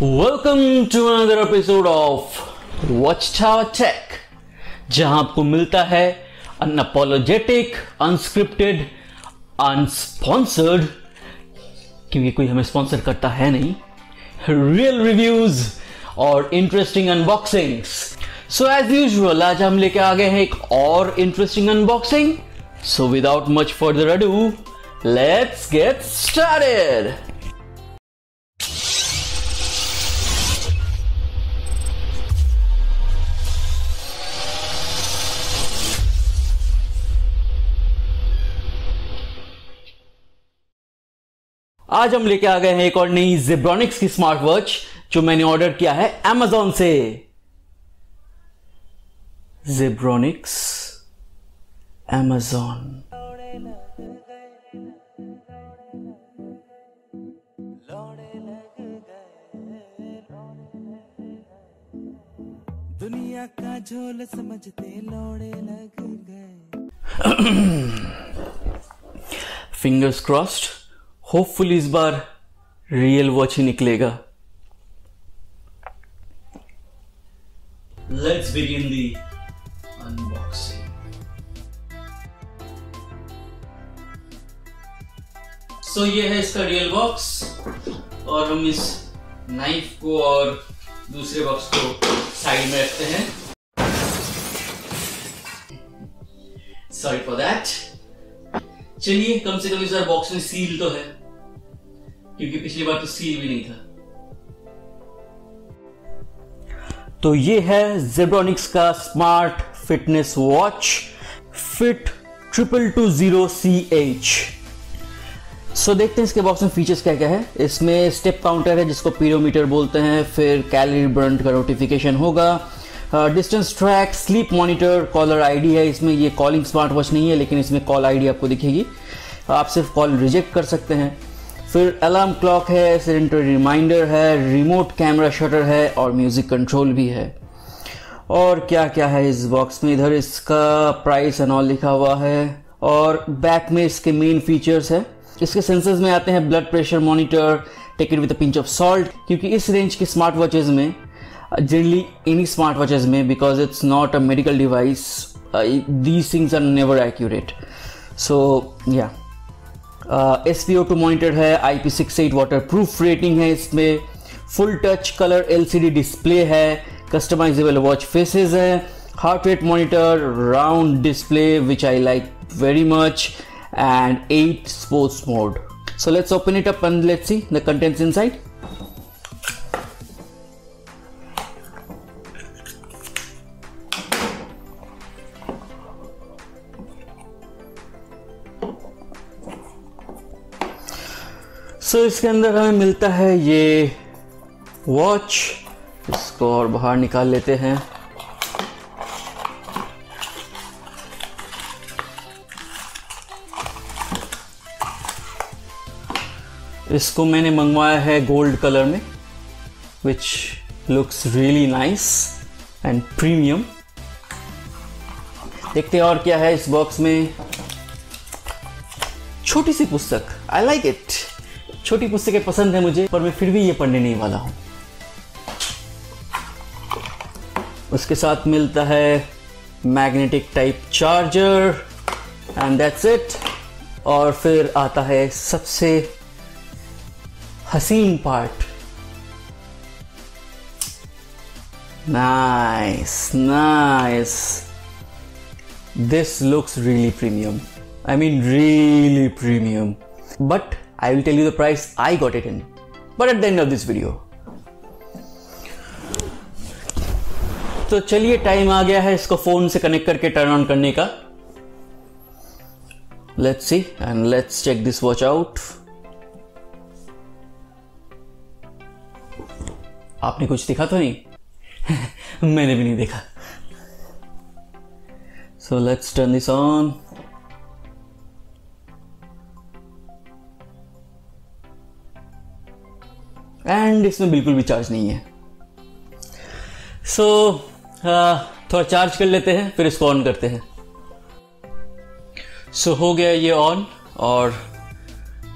Welcome to another episode of watch tower tech, जहां आपको मिलता है अनअपोलोजेटिक, अनस्क्रिप्टेड, अनस्पॉन्सर्ड, क्योंकि कोई हमें स्पॉन्सर करता है नहीं, रियल रिव्यूज और interesting unboxings. So as usual आज हम लेके आ गए हैं एक और interesting unboxing. So without much further ado, let's get started. आज हम लेके आ गए हैं एक और नई ज़ेब्रॉनिक्स की स्मार्ट वॉच जो मैंने ऑर्डर किया है Amazon से। ज़ेब्रॉनिक्स Amazon। दुनिया का झोल समझते लौड़े लग गए। फिंगर्स क्रॉस्ड, होपफुली इस बार रियल वॉच ही निकलेगा। Let's begin the unboxing. So ये है इसका रियल बॉक्स और हम इस नाइफ को और दूसरे बॉक्स को साइड में रखते हैं। Sorry for that. चलिए, कम से कम इस बार बॉक्स में सील तो है, क्योंकि पिछली बार तो सील भी नहीं था। तो ये है ज़ेब्रॉनिक्स का smart fitness watch fit 2220CH। सो देखते हैं इसके बॉक्स में फीचर्स क्या क्या है। इसमें स्टेप काउंटर है जिसको पीरोमीटर बोलते हैं, फिर कैलोरी बर्न का नोटिफिकेशन होगा, distance track, sleep monitor, caller ID है। इसमें ये कॉलिंग स्मार्ट वॉच नहीं है, लेकिन इसमें कॉल आईडी आपको दिखेगी, आप सिर्फ कॉल रिजेक्ट कर सकते हैं। फिर अलार्म क्लॉक है, सेडेंटरी रिमाइंडर है, रिमोट कैमरा शटर है और म्यूजिक कंट्रोल भी है। और क्या क्या है इस बॉक्स में, इधर इसका प्राइस एंड ऑल लिखा हुआ है और बैक में इसके मेन फीचर्स है। इसके सेंसर्स में आते हैं blood pressure monitor, take it with a pinch of salt, क्योंकि इस रेंज की स्मार्ट वॉचेज में जनरली एनी स्मार्ट वॉचेज में, because it's not a medical device, these things are never accurate. So या SpO2 मॉनिटर है, IP68 water proof rating है, इसमें full touch colour LCD display है, कस्टमाइजेबल वॉच फेसेस है, heart rate monitor, round display which I like very much, and 8 sports mode. So let's open it up and let's see the contents inside. So इसके अंदर हमें मिलता है ये watch. इसको और बाहर निकाल लेते हैं। इसको मैंने मंगवाया है गोल्ड कलर में, which looks really nice and premium. देखते हैं और क्या है इस बॉक्स में। छोटी सी पुस्तक, आई लाइक इट। छोटी पुस्तकें पसंद है मुझे, पर मैं फिर भी ये पढ़ने नहीं वाला हूं। उसके साथ मिलता है magnetic type charger and that's it. और फिर आता है सबसे हसीन part. Nice nice, this looks really premium, I mean really premium, but I will tell you the price I got it in but at the end of this video. तो चलिए, time आ गया है इसको फोन से connect करके turn on करने का। Let's see and let's check this watch out. आपने कुछ देखा तो नहीं? मैंने भी नहीं देखा। So let's turn this on. And इसमें बिल्कुल भी चार्ज नहीं है। सो थोड़ा चार्ज कर लेते हैं, फिर इसको ऑन करते हैं। सो हो गया ये ऑन, और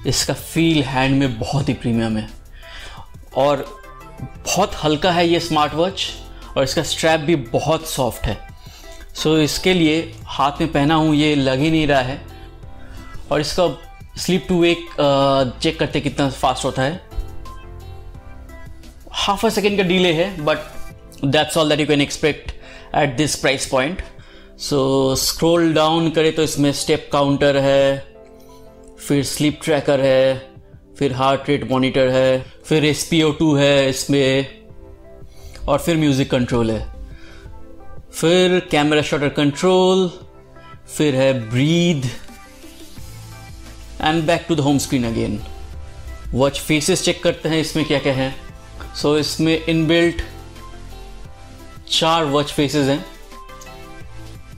इसका फील हैंड में बहुत ही प्रीमियम है। और बहुत हल्का है ये स्मार्ट वॉच और इसका स्ट्रैप भी बहुत सॉफ्ट है। सो इसके लिए हाथ में पहना हूँ, ये लग ही नहीं रहा है। और इसका स्लीप टू वेक चेक करते कितना फास्ट होता है। हाफ अ सेकेंड का डिले है, but that's all that you can expect at this price point. So scroll down करें तो इसमें स्टेप काउंटर है, फिर स्लीप ट्रैकर है, फिर हार्ट रेट मॉनिटर है, फिर SpO2 है इसमें, और फिर म्यूजिक कंट्रोल है, फिर कैमरा शटर कंट्रोल, फिर है breathe and back to the home screen again. Watch faces check करते हैं इसमें क्या क्या है। सो इसमें इनबिल्ट 4 वॉच फेसेस हैं।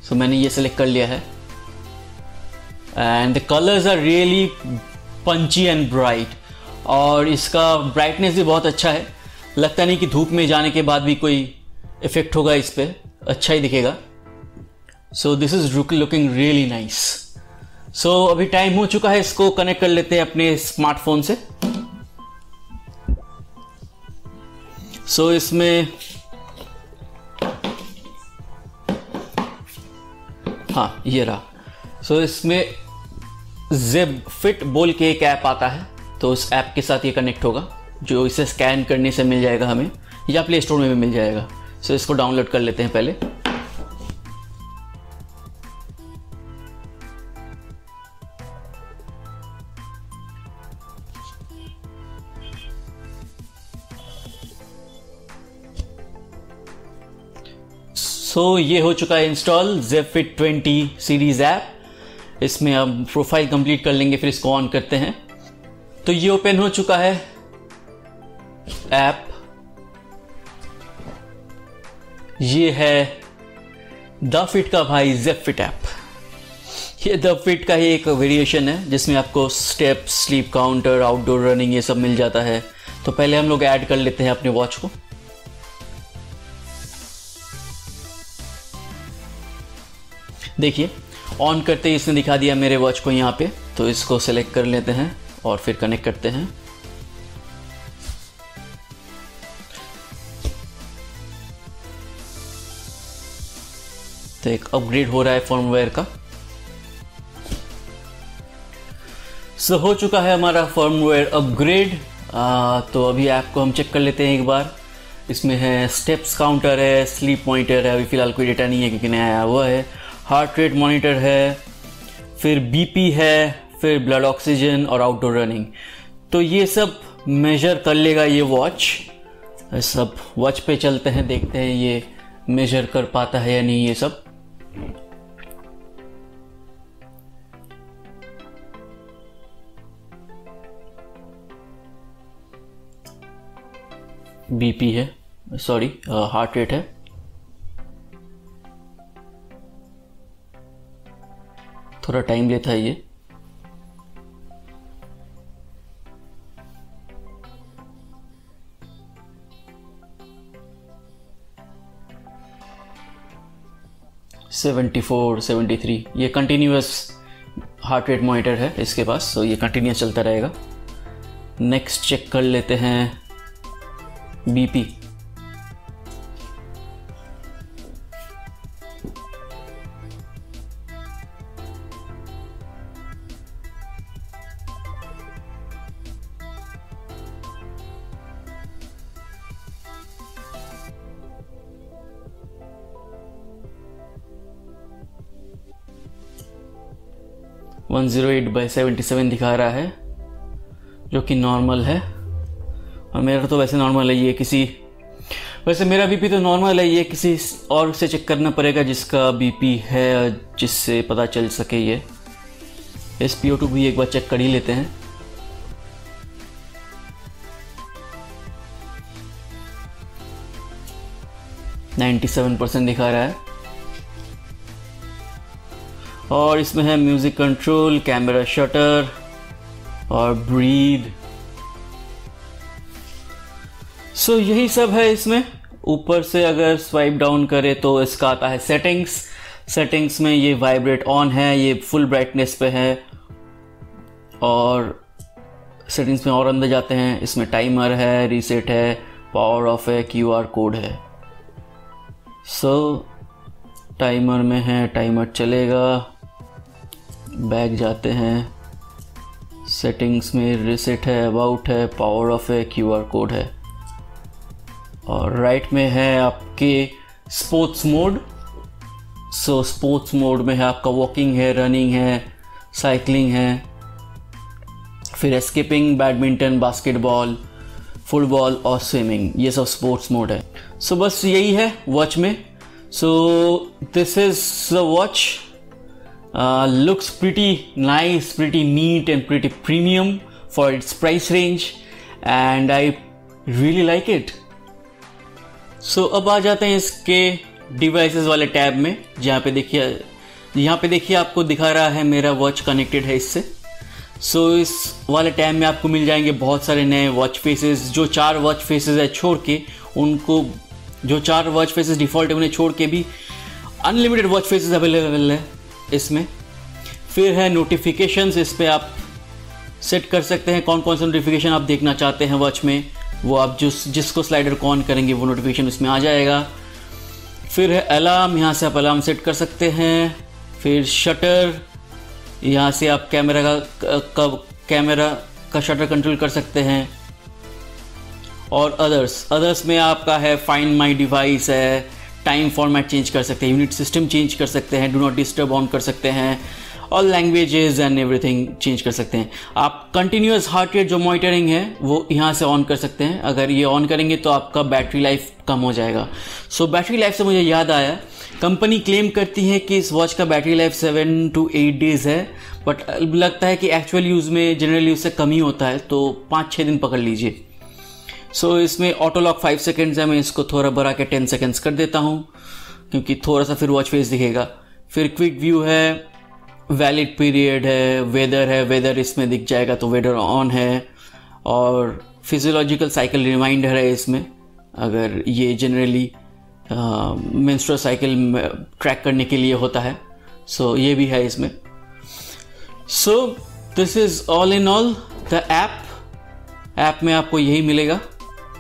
सो मैंने ये सेलेक्ट कर लिया है and the colours are really punchy and bright, और इसका ब्राइटनेस भी बहुत अच्छा है। लगता नहीं कि धूप में जाने के बाद भी कोई इफेक्ट होगा इस पर, अच्छा ही दिखेगा। So this is looking really nice. So अभी टाइम हो चुका है, इसको कनेक्ट कर लेते हैं अपने स्मार्टफोन से। सो इसमें हाँ ये रहा। सो इसमें ज़िप फिट बोल के एक ऐप आता है, तो उस ऐप के साथ ये कनेक्ट होगा, जो इसे स्कैन करने से मिल जाएगा हमें, या प्ले स्टोर में भी मिल जाएगा। सो इसको डाउनलोड कर लेते हैं पहले। सो ये हो चुका है install zip fit 20 series app. इसमें अब प्रोफाइल कंप्लीट कर लेंगे, फिर इसको ऑन करते हैं। तो ये ओपन हो चुका है ऐप। ये है द फिट का भाई ज़िप फिट ऐप। ये द फिट का ही एक वेरिएशन है जिसमें आपको step, sleep counter, outdoor running ये सब मिल जाता है। तो पहले हम लोग ऐड कर लेते हैं अपने वॉच को। देखिए ऑन करते ही इसने दिखा दिया मेरे वॉच को यहाँ पे। तो इसको सेलेक्ट कर लेते हैं और फिर कनेक्ट करते हैं। तो एक अपग्रेड हो रहा है फर्मवेयर का। सो हो चुका है हमारा फर्मवेयर अपग्रेड। तो अभी ऐप को हम चेक कर लेते हैं एक बार। इसमें है स्टेप्स काउंटर है, स्लीप मॉनिटर है, अभी फिलहाल कोई डेटा नहीं है क्योंकि नया आया हुआ है, हार्ट रेट मॉनिटर है, फिर बीपी है, फिर ब्लड ऑक्सीजन और आउटडोर रनिंग। तो ये सब मेजर कर लेगा ये वॉच। सब वॉच पे चलते हैं, देखते हैं ये मेजर कर पाता है या नहीं ये सब। बीपी है, सॉरी हार्ट रेट है, थोड़ा टाइम लेता है ये। (74, 73) ये कंटिन्यूअस हार्ट रेट मॉनिटर है इसके पास, तो ये कंटिन्यूअस चलता रहेगा। नेक्स्ट चेक कर लेते हैं बीपी। (108 by 77) दिखा रहा है, जो कि नॉर्मल है। और मेरा तो वैसे नॉर्मल है, ये वैसे मेरा बीपी तो नॉर्मल है, ये किसी और से चेक करना पड़ेगा जिसका बीपी है, जिससे पता चल सके। ये SpO2 भी एक बार चेक कर ही लेते हैं। (97% दिखा रहा है। और इसमें है म्यूजिक कंट्रोल, कैमरा शटर और ब्रीथ। सो यही सब है इसमें। ऊपर से अगर स्वाइप डाउन करे तो इसका आता है सेटिंग्स में ये वाइब्रेट ऑन है, ये फुल ब्राइटनेस पे है। और सेटिंग्स में और अंदर जाते हैं, इसमें टाइमर है, रीसेट है, पावर ऑफ है, QR कोड है। सो टाइमर में है, टाइमर चलेगा। बैक जाते हैं, सेटिंग्स में रिसेट है, अबाउट है, पावर ऑफ है, QR कोड है। और राइट में है आपके sports mode. So sports mode में है आपका वॉकिंग है, रनिंग है, साइकिलिंग है, फिर स्किपिंग, बैडमिंटन, बास्केटबॉल, फुटबॉल और स्विमिंग, ये सब स्पोर्ट्स मोड है। सो बस यही है वॉच में। सो this is the watch, looks pretty nice, pretty neat and pretty premium for its price range and I really like it. So अब आ जाते हैं इसके डिवाइसेस वाले टैब में, जहाँ पे देखिए आपको दिखा रहा है मेरा वॉच कनेक्टेड है इससे। सो इस वाले टैब में आपको मिल जाएंगे बहुत सारे नए वॉच फेसेस। जो 4 वॉच फेसेस है छोड़ के, उनको जो 4 वॉच फेसेस डिफ़ॉल्ट है उन्हें छोड़ के भी अनलिमिटेड वॉच फेसेस अवेलेबल है इसमें। फिर है नोटिफिकेशंस, इस पे आप सेट कर सकते हैं कौन कौन से नोटिफिकेशन आप देखना चाहते हैं वॉच में, वो आप जिसको स्लाइडर को ऑन करेंगे वो नोटिफिकेशन उसमें आ जाएगा। फिर है अलार्म, यहाँ से आप अलार्म सेट कर सकते हैं। फिर शटर, यहाँ से आप कैमरा का शटर कंट्रोल कर सकते हैं। और अदर्स में आपका है फाइंड माई डिवाइस है, टाइम फॉर्मेट चेंज कर सकते हैं, यूनिट सिस्टम चेंज कर सकते हैं, डू नॉट डिस्टर्ब ऑन कर सकते हैं, और लैंग्वेजेस एंड एवरीथिंग चेंज कर सकते हैं। आप कंटिन्यूअस हार्ट रेट जो मॉनिटरिंग है वो यहाँ से ऑन कर सकते हैं। अगर ये ऑन करेंगे तो आपका बैटरी लाइफ कम हो जाएगा। सो बैटरी लाइफ से मुझे याद आया, कंपनी क्लेम करती है कि इस वॉच का बैटरी लाइफ 7 to 8 डेज है, बट लगता है कि एक्चुअल यूज़ में जनरल यूज़ से कम ही होता है, तो 5-6 दिन पकड़ लीजिए। सो इसमें ऑटो लॉक 5 सेकेंड्स है, मैं इसको थोड़ा बढ़ा के 10 सेकेंड्स कर देता हूँ क्योंकि थोड़ा सा फिर वॉच फेस दिखेगा। फिर क्विक व्यू है, वैलिड पीरियड है, वेदर इसमें दिख जाएगा तो वेदर ऑन है, और फिजियोलॉजिकल साइकिल रिमाइंडर है इसमें, अगर ये जनरली मेंस्ट्रुअल साइकिल ट्रैक करने के लिए होता है। सो ये भी है इसमें। सो this is all in all the app में आपको यही मिलेगा।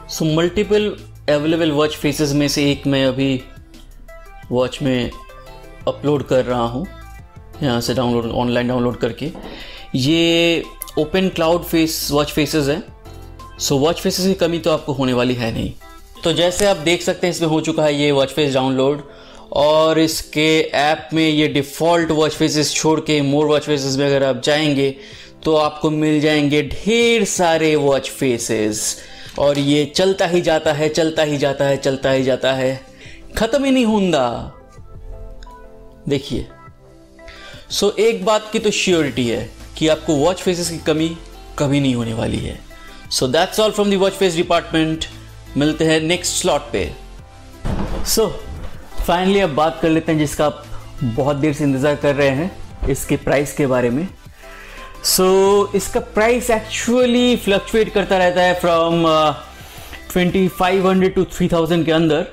So multiple available watch faces में से एक मैं अभी वॉच में अपलोड कर रहा हूँ, यहाँ से ऑनलाइन डाउनलोड करके। ये ओपन क्लाउड वॉच फेसेस है। सो वॉच फेसेस की कमी तो आपको होने वाली है नहीं। तो जैसे आप देख सकते हैं इसमें हो चुका है ये वॉच फेस डाउनलोड, और इसके ऐप में ये डिफ़ॉल्ट वॉच फेसेस छोड़ के मोर वॉच फेसेस में अगर आप जाएंगे तो आपको मिल जाएंगे ढेर सारे वॉच फेसेस, और ये चलता ही जाता है, ख़त्म ही नहीं होगा। देखिए, सो एक बात की तो श्योरिटी है कि आपको वॉच फेसेस की कमी कभी नहीं होने वाली है। So that's all from the watch face department. मिलते हैं नेक्स्ट स्लॉट पे। सो फाइनली अब बात कर लेते हैं जिसका आप बहुत देर से इंतज़ार कर रहे हैं, इसके प्राइस के बारे में। सो इसका प्राइस एक्चुअली फ्लक्चुएट करता रहता है फ्रॉम 2500 to 3000 के अंदर,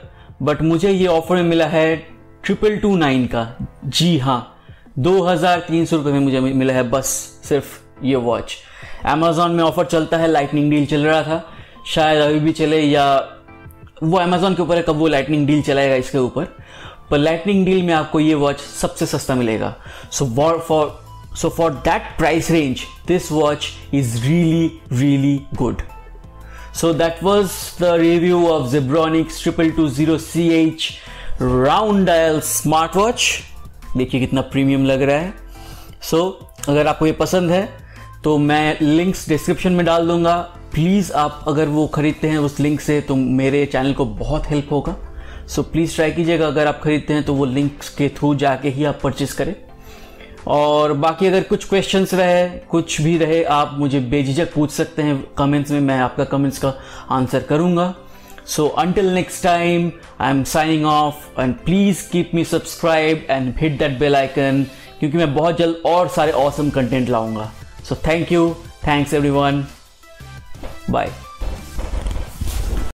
बट मुझे ये ऑफर में मिला है 2229 का। जी हाँ, 2300 रुपये में मुझे मिला है बस सिर्फ ये वॉच। अमेजोन में ऑफर चलता है, लाइटनिंग डील चल रहा था, शायद अभी भी चले, या वो अमेजोन के ऊपर है कब वो लाइटनिंग डील चलाएगा इसके ऊपर, पर लाइटनिंग डील में आपको ये वॉच सबसे सस्ता मिलेगा। So for that price range this watch is really good. So that was the review of Zebronics 2220CH round dial smartwatch. देखिए कितना प्रीमियम लग रहा है। सो अगर आपको ये पसंद है तो मैं लिंक्स डिस्क्रिप्शन में डाल दूंगा। प्लीज़ आप अगर वो खरीदते हैं उस लिंक से तो मेरे चैनल को बहुत हेल्प होगा। सो प्लीज़ ट्राई कीजिएगा, अगर आप खरीदते हैं तो वो लिंक्स के थ्रू जाके ही आप परचेस करें। और बाकी अगर कुछ क्वेश्चंस रहे, कुछ भी रहे, आप मुझे बेझिझक पूछ सकते हैं कमेंट्स में, मैं आपका कमेंट्स का आंसर करूंगा। So until next time, I'm signing off and please keep me subscribed and hit that bell icon क्योंकि मैं बहुत जल्द और सारे awesome content लाऊंगा। So thank you, thanks everyone, bye.